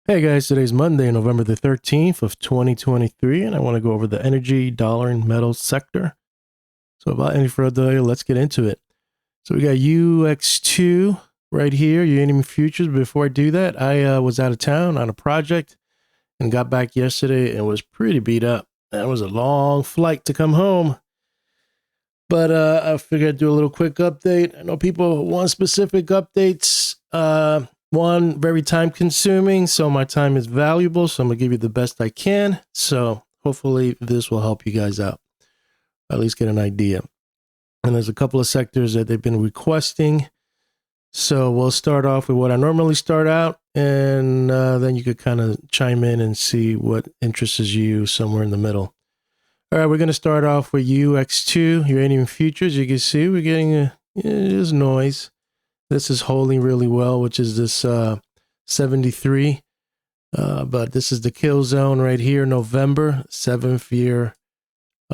Hey guys, today's Monday, November the 13th of 2023, and I want to go over the energy, dollar, and metals sector. So without any further ado, let's get into it. So we got UX2 right here, uranium futures. Before I do that, I was out of town on a project and got back yesterday and was pretty beat up. That was a long flight to come home. But I figured I'd do a little quick update. I know people want specific updates. One, very time consuming, so my time is valuable, so I'm gonna give you the best I can. So hopefully this will help you guys out, at least get an idea. And there's a couple of sectors that they've been requesting. So we'll start off with what I normally start out, and then you could kind of chime in and see what interests you somewhere in the middle. All right, we're going to start off with UX2, uranium futures. You can see we're getting there's noise. This is holding really well, which is this 73. But this is the kill zone right here, November, seventh year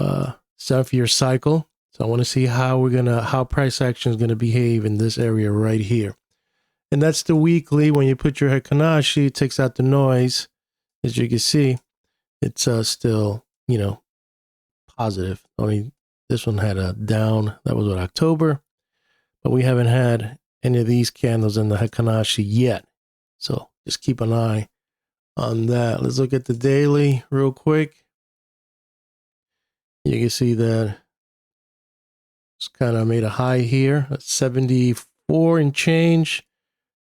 cycle. So I want to see how price action is going to behave in this area right here. And that's the weekly. When you put your Hekanashi, it takes out the noise. As you can see, it's still, positive. Only this one had a down. That was what, October. But we haven't had any of these candles in the Hekanashi yet. So just keep an eye on that. Let's look at the daily real quick. You can see that it's kind of made a high here at 74 and change.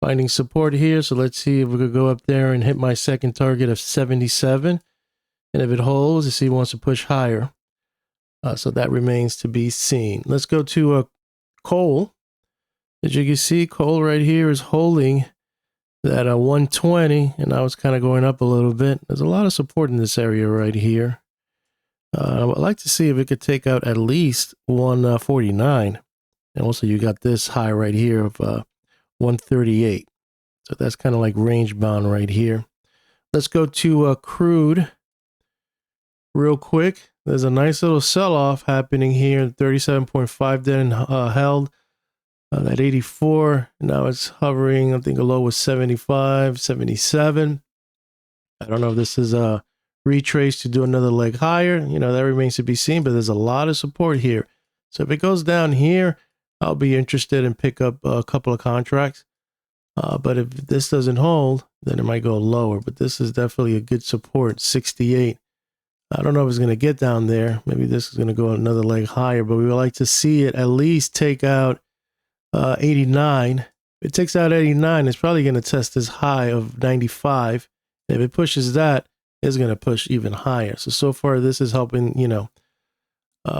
Finding support here. So let's see if we could go up there and hit my second target of 77. And if it holds, let's see if it wants to push higher. So that remains to be seen. Let's go to coal. As you can see, coal right here is holding that 120, and now it's kind of going up a little bit. There's a lot of support in this area right here. I would like to see if it could take out at least 149. And also you got this high right here of 138. So that's kind of like range bound right here. Let's go to crude real quick. There's a nice little sell-off happening here. 37.5 then held. That 84. Now it's hovering. I think a low was 75, 77. I don't know if this is a retrace to do another leg higher. That remains to be seen, but there's a lot of support here. So if it goes down here, I'll be interested and pick up a couple of contracts. But if this doesn't hold, then it might go lower. But this is definitely a good support, 68. I don't know if it's going to get down there. Maybe this is going to go another leg higher, but we would like to see it at least take out 89. If it takes out 89, it's probably going to test this high of 95. If it pushes that, it's going to push even higher. So far, this is helping,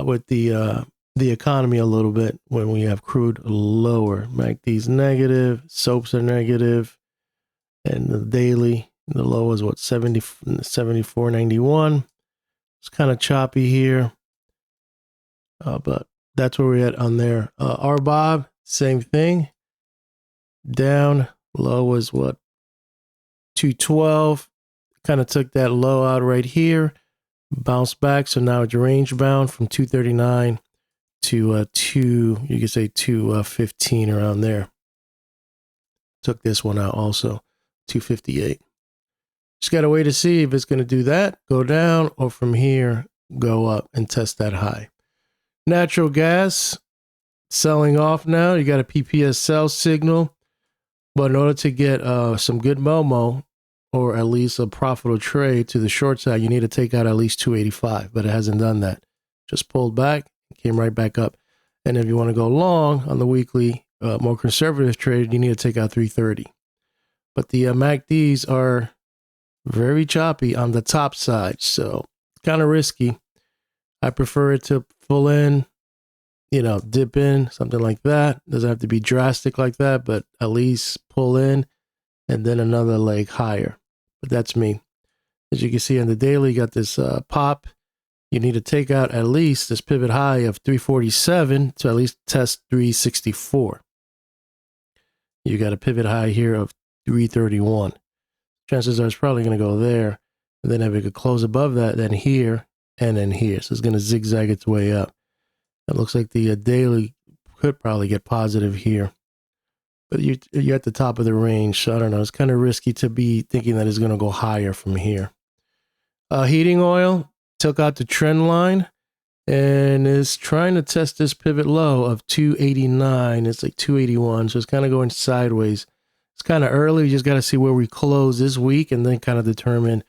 with the economy a little bit when we have crude lower. MACD's negative, soaps are negative, and the daily, the low is what, 74.91. It's kind of choppy here, but that's where we're at on there. RBOB, same thing. Down, low was what, 212. Kind of took that low out right here, bounced back. So now it's range bound from 239 to you could say 215 around there. Took this one out also, 258. Just got to wait to see if it's going to do that, go down, or from here, go up and test that high. Natural gas, selling off now. You got a PPS sell signal. But in order to get some good Momo, or at least a profitable trade to the short side, you need to take out at least 285. But it hasn't done that. Just pulled back, came right back up. And if you want to go long on the weekly, more conservative trade, you need to take out 330. But the MACDs are very choppy on the top side, so kind of risky. I prefer it to pull in, dip in, something like that. Doesn't have to be drastic like that, but at least pull in and then another leg higher. But that's me. As you can see on the daily, you got this pop. You need to take out at least this pivot high of 347 to at least test 364. You got a pivot high here of 331. Chances are it's probably going to go there. And then if it could close above that, then here and then here. So it's going to zigzag its way up. It looks like the daily could probably get positive here. but you're at the top of the range, so I don't know. It's kind of risky to be thinking that it's going to go higher from here. Heating oil took out the trend line and is trying to test this pivot low of 289. It's like 281, so it's kind of going sideways. It's kind of early. You just got to see where we close this week and then kind of determine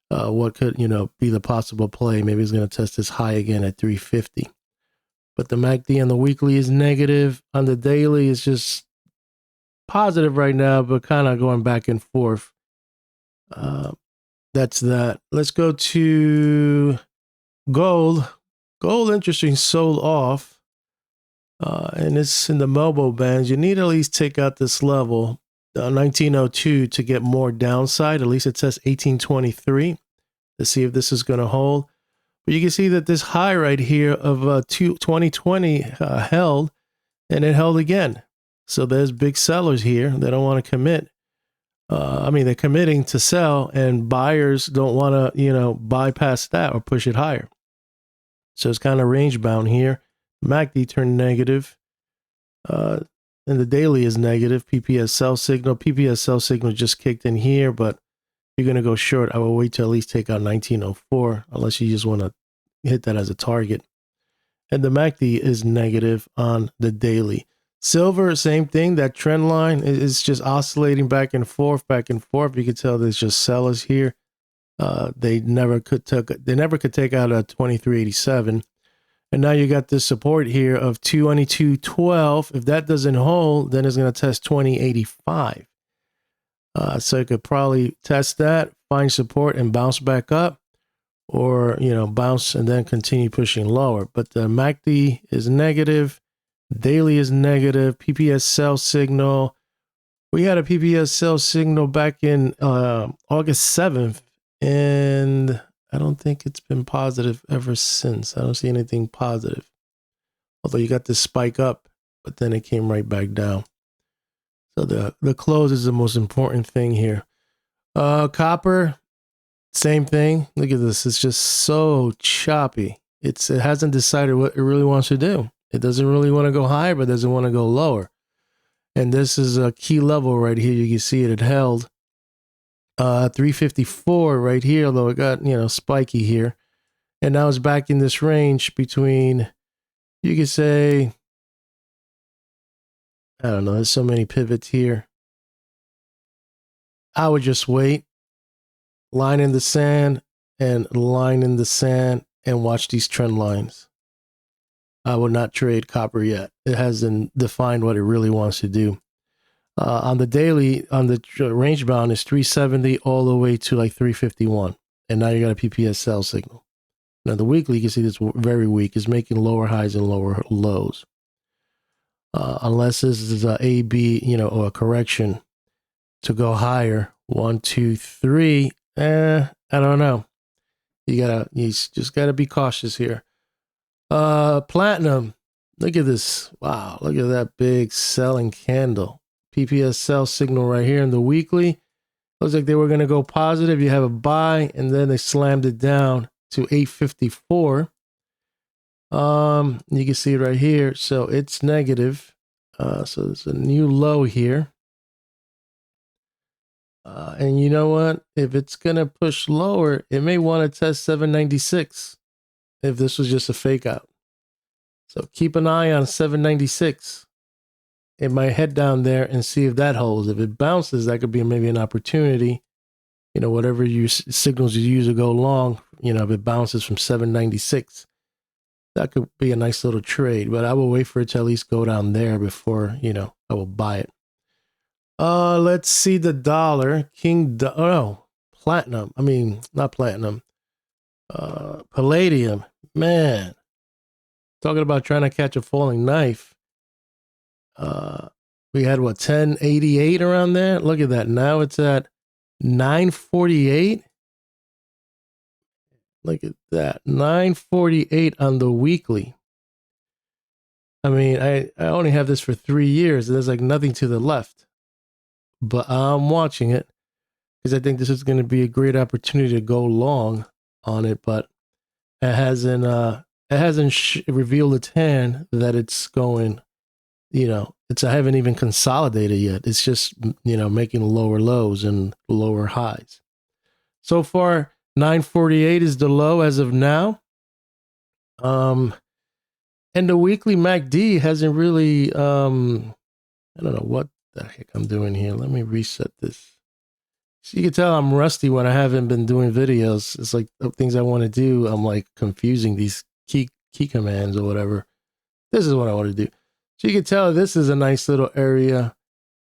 what could, be the possible play. Maybe it's going to test this high again at 350. But the MACD on the weekly is negative. On the daily, it's just positive right now, but kind of going back and forth. That's that. Let's go to gold. Gold, interesting, sold off. And it's in the Mobo bands. You need to at least take out this level, 1902, to get more downside. At least it says 1823 to see if this is going to hold. But you can see that this high right here of 2020 held, and it held again. So there's big sellers here. They don't want to commit. They're committing to sell, and buyers don't want to, bypass that or push it higher. So it's kind of range bound here. MACD turned negative. And the daily is negative. PPS sell signal. PPS sell signal just kicked in here, but if you're going to go short, I will wait to at least take out 1904, unless you just want to hit that as a target. And the MACD is negative on the daily. Silver, same thing. That trend line is just oscillating back and forth. You can tell there's just sellers here. They never could take out a 2387. And now you got this support here of 2212. If that doesn't hold, then it's going to test 2085. So you could probably test that, find support, and bounce back up, or bounce and then continue pushing lower. But the MACD is negative, daily is negative. PPS sell signal. We had a PPS sell signal back in August 7th, and I don't think it's been positive ever since. I don't see anything positive. Although you got this spike up, but then it came right back down. So the close is the most important thing here. Copper, same thing. Look at this. It's just so choppy. It hasn't decided what it really wants to do. It doesn't really want to go higher, but doesn't want to go lower. And this is a key level right here. You can see it held 354 right here, although it got, spiky here. And now it's back in this range between, you could say, I don't know, there's so many pivots here. I would just wait, line in the sand and line in the sand, and watch these trend lines. I would not trade copper yet. It hasn't defined what it really wants to do. On the daily, on the range bound is 370 all the way to like 351. And now you got a PPS sell signal. Now the weekly, you can see this very weak. It's making lower highs and lower lows. Unless this is a A, B, or a correction to go higher. 1, 2, 3. I don't know. You just gotta be cautious here. Platinum. Look at this. Wow. Look at that big selling candle. PPS sell signal right here in the weekly. Looks like they were going to go positive. You have a buy, and then they slammed it down to 854. You can see it right here. So it's negative. So it's a new low here. And you know what? If it's going to push lower, it may want to test 796 if this was just a fake out. So keep an eye on 796. It might head down there and see if that holds. If it bounces, that could be maybe an opportunity. Whatever you signals you use to go long, if it bounces from 796, that could be a nice little trade. But I will wait for it to at least go down there before, I will buy it. Let's see the dollar. Platinum. I mean, not platinum. Palladium. Man. Talking about trying to catch a falling knife. We had 1088 around there. Look at that. Now it's at 948. Look at that. 948 on the weekly. I mean, I only have this for 3 years. There's like nothing to the left. But I'm watching it because I think this is going to be a great opportunity to go long on it. But it hasn't revealed its hand that it's going, I haven't even consolidated yet. It's just, making lower lows and lower highs. So far, 948 is the low as of now. And the weekly MACD hasn't really, I don't know what the heck I'm doing here. Let me reset this. So you can tell I'm rusty when I haven't been doing videos. It's like the things I want to do, I'm like confusing these key commands or whatever. This is what I want to do. So you can tell this is a nice little area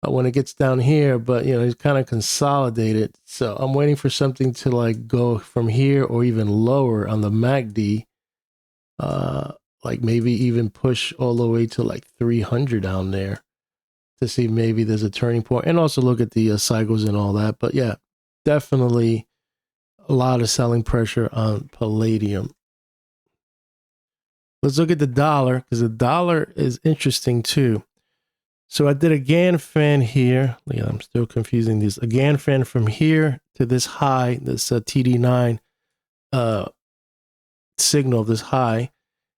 when it gets down here, but it's kind of consolidated. So I'm waiting for something to like go from here or even lower on the MACD. Like maybe even push all the way to like 300 down there to see maybe there's a turning point, and also look at the cycles and all that. But yeah, definitely a lot of selling pressure on palladium. Let's look at the dollar, because the dollar is interesting too. So I did a Gann fan here. Yeah, I'm still confusing these. A Gann fan from here to this high, this TD9 signal, this high.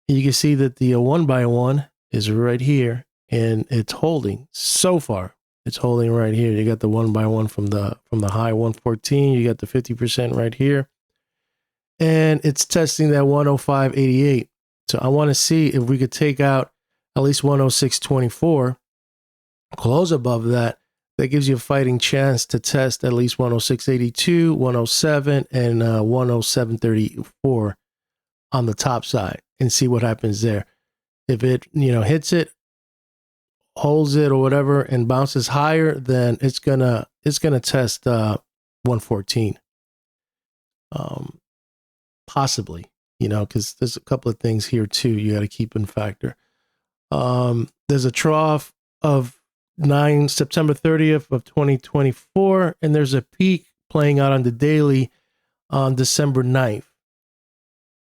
And you can see that the 1x1 is right here, and it's holding so far. It's holding right here. You got the 1x1 from the high 114. You got the 50% right here, and it's testing that 105.88. So I want to see if we could take out at least 106.24, close above that. That gives you a fighting chance to test at least 106.82, 107, and 107.34 on the top side, and see what happens there. If it hits it, holds it or whatever, and bounces higher, then it's gonna test 114, possibly. Because there's a couple of things here too you got to keep in factor. There's a trough of September 30th of 2024, and there's a peak playing out on the daily on December 9th.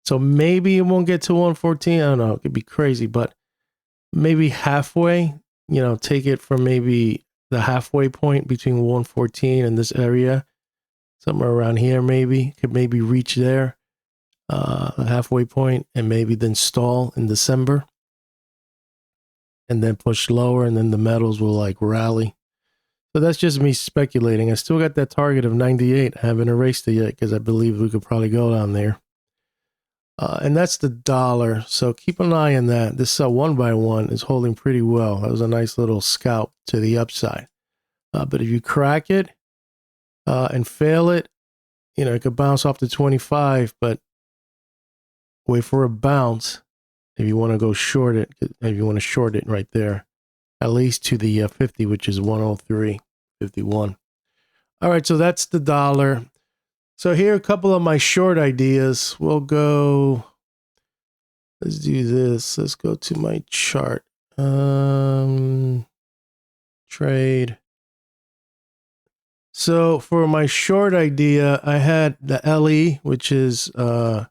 So maybe it won't get to 114. I don't know. It could be crazy, but maybe halfway, take it from maybe the halfway point between 114 and this area, somewhere around here, maybe could maybe reach there. A halfway point, and maybe then stall in December and then push lower, and then the metals will like rally. So that's just me speculating. I still got that target of 98. I haven't erased it yet because I believe we could probably go down there. And that's the dollar. So keep an eye on that. This 1x1 is holding pretty well. That was a nice little scalp to the upside. But if you crack it and fail it, it could bounce off to 25, but wait for a bounce if you want to go short it. If you want to short it right there, at least to the 50, which is 103.51. All right, so that's the dollar. So here are a couple of my short ideas. We'll go. Let's do this. Let's go to my chart. Trade. So for my short idea, I had the LE, which is a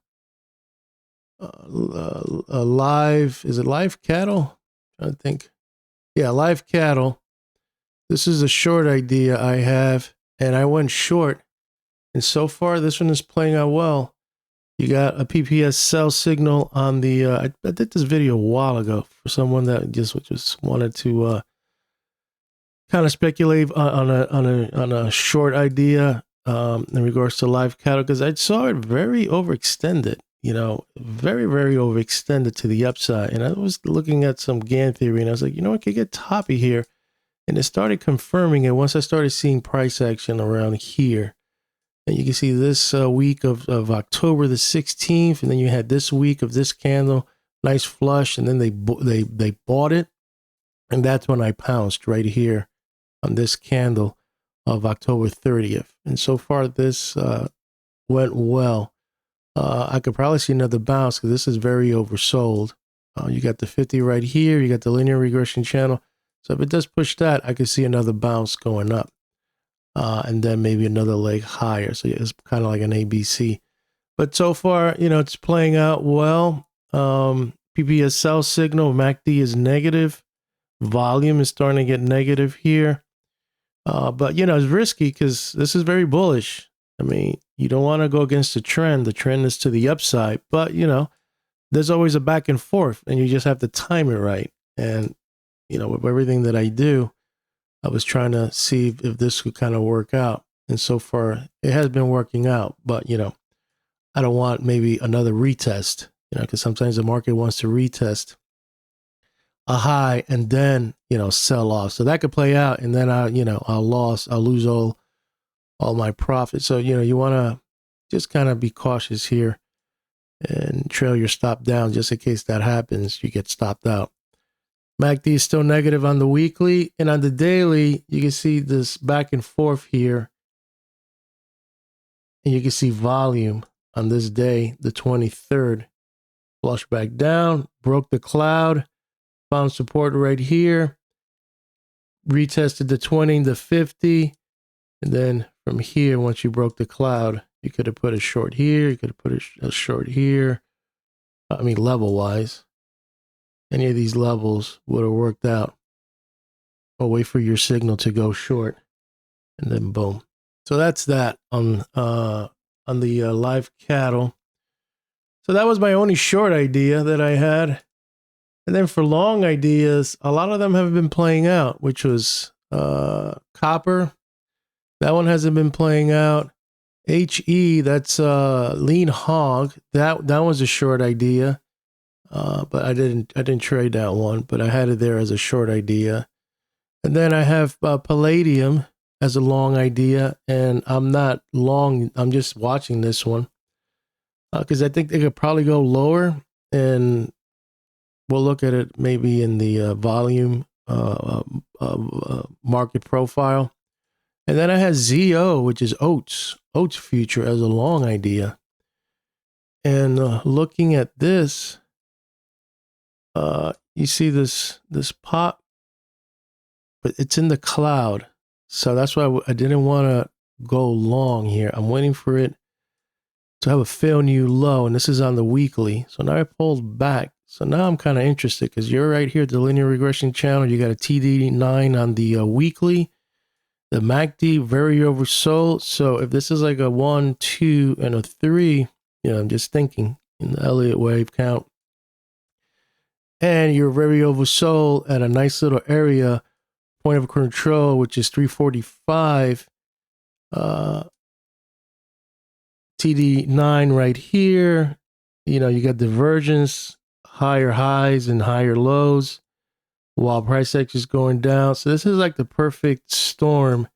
live. Is it live cattle? I think. Yeah, live cattle. This is a short idea I have, and I went short. And so far, this one is playing out well. You got a PPS sell signal on the. I did this video a while ago for someone that just wanted to kind of speculate on a short idea in regards to live cattle, because I saw it very overextended. Very, very overextended to the upside. And I was looking at some Gann theory, and I was like, it could get toppy here. And it started confirming it once I started seeing price action around here. And you can see this week of October the 16th, and then you had this week of this candle, nice flush, and then they bought it, and that's when I pounced right here on this candle of October 30th. And so far, this went well. I could probably see another bounce because this is very oversold. You got the 50 right here. You got the linear regression channel. So if it does push that, I could see another bounce going up. And then maybe another leg higher. So it's kind of like an ABC. But so far, it's playing out well. PPS sell signal, MACD is negative. Volume is starting to get negative here. But, it's risky because this is very bullish. I mean, you don't want to go against the trend. The trend is to the upside. But, there's always a back and forth, and you just have to time it right. And, with everything that I do, I was trying to see if this could kind of work out. And so far, it has been working out. But, I don't want maybe another retest, because sometimes the market wants to retest a high and then, sell off. So that could play out. And then I'll lose all my profit. So, you want to just kind of be cautious here and trail your stop down just in case that happens. You get stopped out. MACD is still negative on the weekly, and on the daily, you can see this back and forth here. And you can see volume on this day, the 23rd. Flush back down, broke the cloud, found support right here, retested the 20 and the 50, and then from here, once you broke the cloud, you could have put a short here, you could have put a short here. Level-wise. Any of these levels would have worked out. Or wait for your signal to go short, and then boom. So that's that on the live cattle. So that was my only short idea that I had. And then for long ideas, a lot of them have been playing out, which was copper. That one hasn't been playing out. HE, that's lean hog. That was a short idea. But I didn't trade that one, but I had it there as a short idea. And then I have palladium as a long idea, and I'm not long. I'm just watching this one because I think they could probably go lower, and we'll look at it maybe in the volume market profile. And then I have ZO, which is Oats future as a long idea. And looking at this, you see this pop, but it's in the cloud. So that's why I didn't want to go long here. I'm waiting for it to have a fail new low, and this is on the weekly. So now I pulled back. So now I'm kind of interested because you're right here at the linear regression channel. You got a TD9 on the weekly. The MACD very oversold. So if this is like a 1, 2, and a 3, I'm just thinking in the Elliott wave count. And you're very oversold at a nice little area, point of control, which is 345. TD9 right here. You got divergence, higher highs and higher lows, while price action is going down. So this is like the perfect storm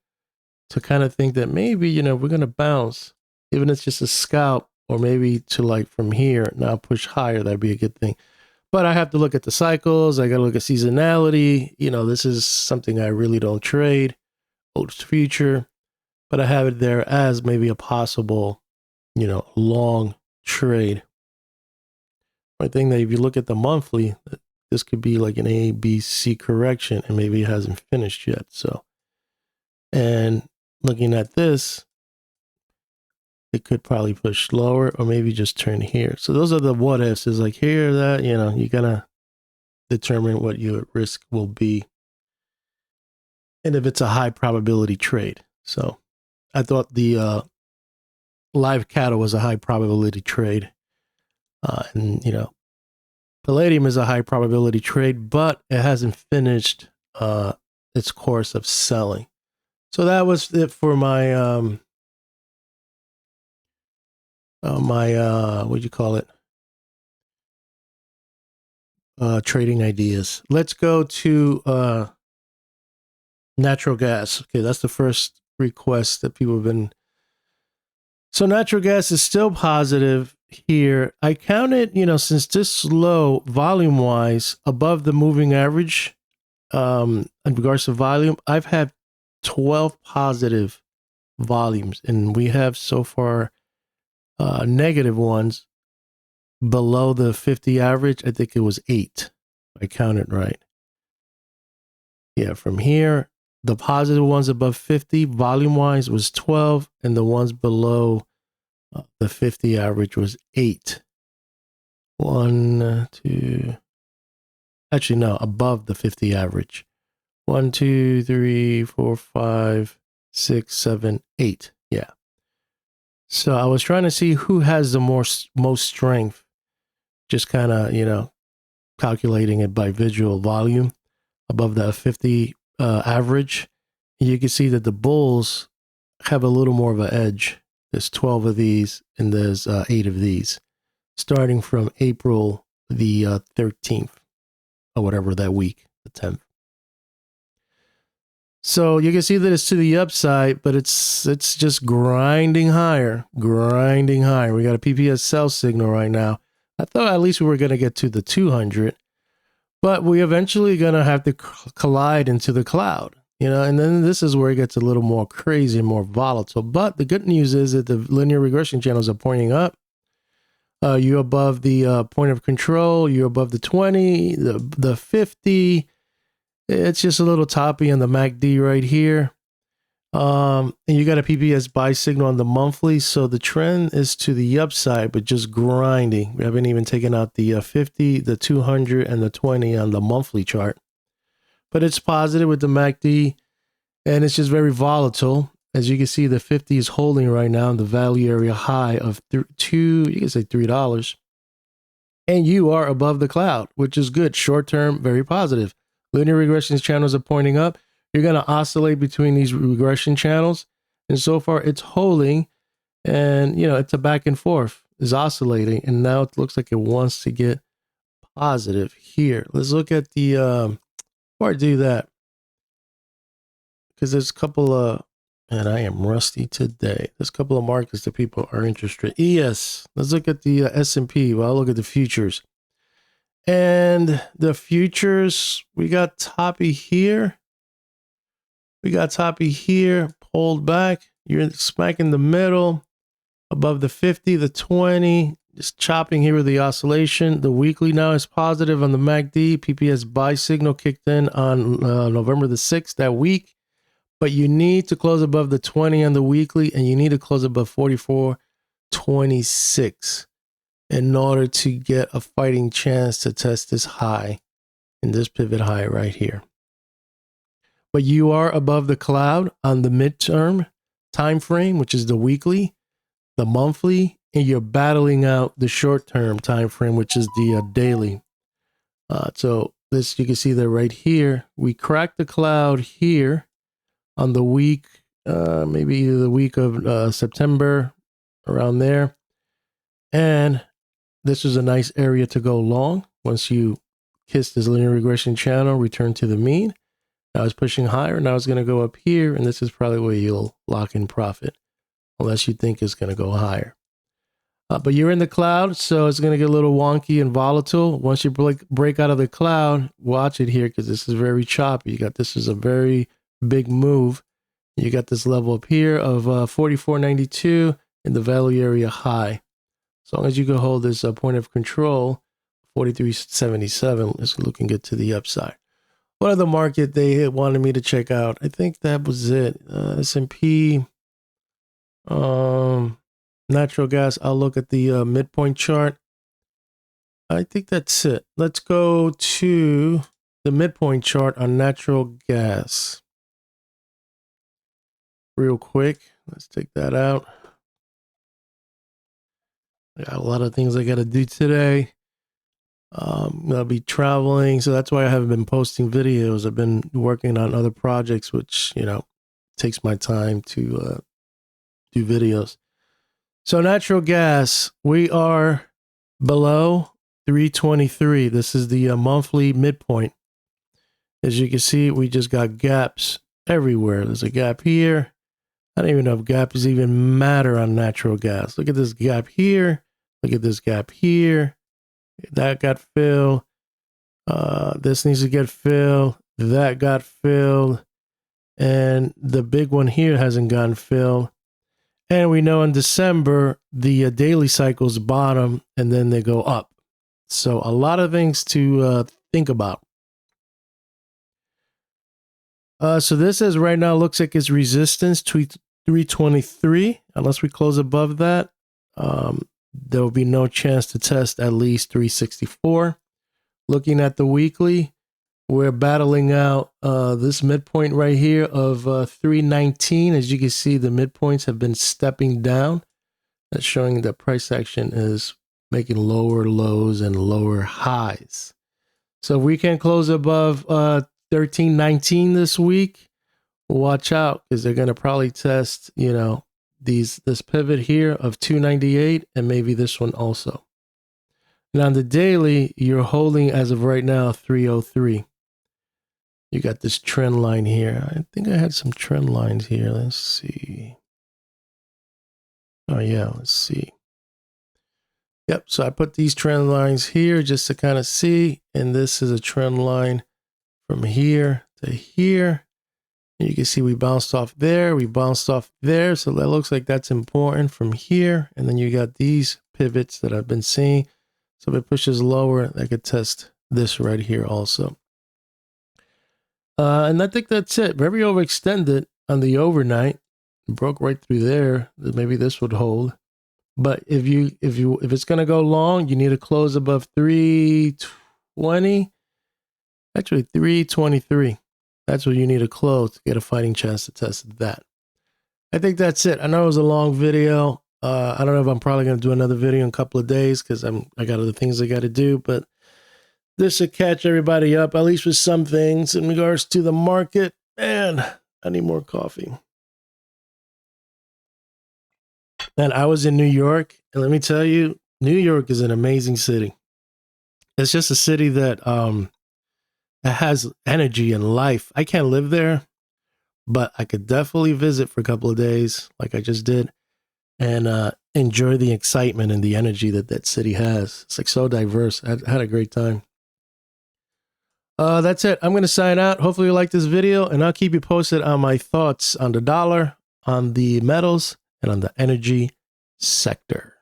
to kind of think that maybe, we're going to bounce, even if it's just a scalp, or maybe to like from here, now push higher. That'd be a good thing. But I have to look at the cycles. I got to look at seasonality. This is something I really don't trade. Oats future. But I have it there as maybe a possible, long trade. I think that if you look at the monthly, this could be like an A, B, C correction, and maybe it hasn't finished yet. So, and looking at this, it could probably push lower or maybe just turn here. So those are the what ifs. Is like here, that, you gotta determine what your risk will be. And if it's a high probability trade. So I thought the live cattle was a high probability trade. And palladium is a high probability trade, but it hasn't finished its course of selling. So that was it for my what do you call it? Trading ideas. Let's go to natural gas. Okay, that's the first request that people have been. So natural gas is still positive here. I counted, since this low volume wise above the moving average, in regards to volume, I've had 12 positive volumes, and we have so far negative ones below the 50 average. I think it was 8. I counted right. Yeah, from here, the positive ones above 50 volume wise was 12, and the ones below the 50 average was 8. 1, 2. Actually, no, above the 50 average. 1, 2, 3, 4, 5, 6, 7, 8. Yeah. So I was trying to see who has the most strength, just kind of, calculating it by visual volume. above the 50 average. You can see that the bulls have a little more of an edge. There's 12 of these and there's 8 of these, starting from April the 13th or whatever that week, the 10th. So you can see that it's to the upside, but it's just grinding higher, grinding higher. We got a PPS sell signal right now. I thought at least we were going to get to the 200, but we eventually going to have to collide into the cloud, you know, and then this is where it gets a little more crazy and more volatile. But the good news is that the linear regression channels are pointing up. You're above the point of control. You're above the 20, the 50. It's just a little toppy on the MACD right here. And you got a PPS buy signal on the monthly. So the trend is to the upside, but just grinding. We haven't even taken out the 50, the 200, and the 20 on the monthly chart. But it's positive with the MACD, and it's just very volatile. As you can see, the 50 is holding right now in the value area high of you can say $3. And you are above the cloud, which is good. Short term, very positive. Linear regression channels are pointing up. You're going to oscillate between these regression channels. And so far it's holding, and you know, it's a back and forth. It's oscillating, and now it looks like it wants to get positive here. Let's look at the, before I do that, because there's a couple of, and I am rusty today. There's a couple of markets that people are interested in. ES, let's look at the S&P. Well, I'll look at the futures. And the futures, we got toppy here. We got toppy here, pulled back. You're smack in the middle, above the 50, the 20, just chopping here with the oscillation. The weekly now is positive on the MACD. PPS buy signal kicked in on November the 6th that week. But you need to close above the 20 on the weekly, and you need to close above 44.26 in order to get a fighting chance to test this high in this pivot high right here. But you are above the cloud on the midterm time frame, which is the weekly, the monthly, and you're battling out the short-term time frame, which is the daily. So this, you can see that right here. We cracked the cloud here on the week, maybe the week of September, around there. And this is a nice area to go long. Once you kiss this linear regression channel, return to the mean. Now it's pushing higher. Now it's going to go up here, and this is probably where you'll lock in profit, unless you think it's going to go higher. But you're in the cloud, so it's going to get a little wonky and volatile. Once you break out of the cloud, watch it here, because this is very choppy. You got, this is a very big move. You got this level up here of 44.92 in the value area high. As long as you can hold this point of control, 43.77 is looking good to the upside. What other market they wanted me to check out? I think that was it. S&P, natural gas. I'll look at the midpoint chart. I think that's it. Let's go to the midpoint chart on natural gas real quick. Let's take that out. I got a lot of things I got to do today. I'll be traveling, so that's why I haven't been posting videos. I've been working on other projects, which, you know, takes my time to do videos. So natural gas, we are below 323. This is the monthly midpoint. As you can see, we just got gaps everywhere. There's a gap here. I don't even know if gaps even matter on natural gas. Look at this gap here. Look at this gap here. That got filled. This needs to get filled. That got filled. And the big one here hasn't gotten filled. And we know in December, the daily cycles bottom and then they go up. So a lot of things to think about. So this is right now looks like it's resistance to 323. Unless we close above that, there will be no chance to test at least 364. Looking at the weekly, we're battling out this midpoint right here of 319. As you can see, the midpoints have been stepping down. That's showing that price action is making lower lows and lower highs. So if we can close above 13.19 this week. Watch out, because they're going to probably test, this pivot here of 298 and maybe this one also. And on the daily, you're holding as of right now 303. You got this trend line here. I think I had some trend lines here. Let's see. Oh yeah, let's see. Yep, so I put these trend lines here just to kind of see, and this is a trend line from here to here. And you can see we bounced off there, we bounced off there, so that looks like that's important from here. And then you got these pivots that I've been seeing. So if it pushes lower, I could test this right here also. And I think that's it. Very overextended on the overnight. Broke right through there. Maybe this would hold. But if it's gonna go long, you need to close above 320. Actually, 323. That's what you need to close to get a fighting chance to test that. I think that's it. I know it was a long video. I don't know if I'm probably gonna do another video in a couple of days because I got other things I got to do. But this should catch everybody up, at least with some things in regards to the market. And I need more coffee. And I was in New York, and let me tell you, New York is an amazing city. It's just a city that has energy and life. I can't live there, but I could definitely visit for a couple of days, like I just did, and enjoy the excitement and the energy that that city has. It's like so diverse. I had a great time. That's it. I'm going to sign out. Hopefully you like this video, and I'll keep you posted on my thoughts on the dollar, on the metals, and on the energy sector.